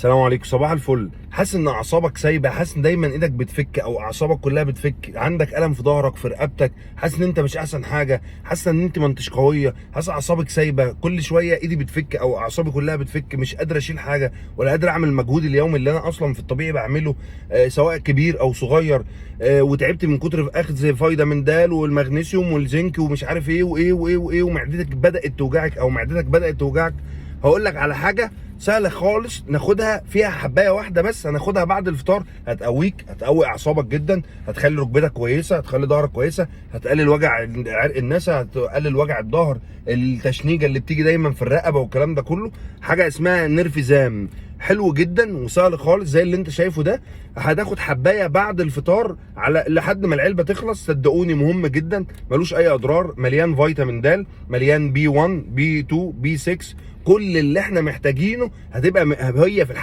السلام عليكم، صباح الفل. حاسس ان اعصابك سايبه، حاسس ان دايما ايدك بتفك او اعصابك كلها بتفك، عندك الم في ظهرك في رقبتك، حاسس ان انت مش احسن حاجه، حاسس ان انت ما انتش قويه، حاسس اعصابك سايبه، كل شويه ايدي بتفك او اعصابي كلها بتفك، مش قادر اشيل حاجه ولا قادر اعمل المجهود اليومي اللي انا اصلا في الطبيعي بعمله، سواء كبير او صغير. وتعبت من كتر اخذ فيتامين د والمغنيسيوم والزنك ومش عارف ايه وايه وايه وايه، ومعدتك بدات توجعك او معدتك بدات توجعك. هقول لك على حاجه سهله خالص ناخدها، فيها حبايه واحده بس هناخدها بعد الفطار، هتقويك، هتقوي اعصابك جدا، هتخلي ركبتك كويسه، هتخلي ظهرك كويسه، هتقلل وجع عرق النسا، هتقلل وجع الظهر، التشنيجه اللي بتيجي دايما في الرقبه والكلام ده كله. حاجه اسمها نيرفيزام، حلو جدا وسهل خالص زي اللي انت شايفه ده. هتاخد حبايه بعد الفطار على لحد ما العلبه تخلص، صدقوني مهم جدا، ملوش اي اضرار، مليان فيتامين د، مليان بي 1 بي 2 بي 6، كل اللي احنا محتاجينه هتبقى هي في الحبايه.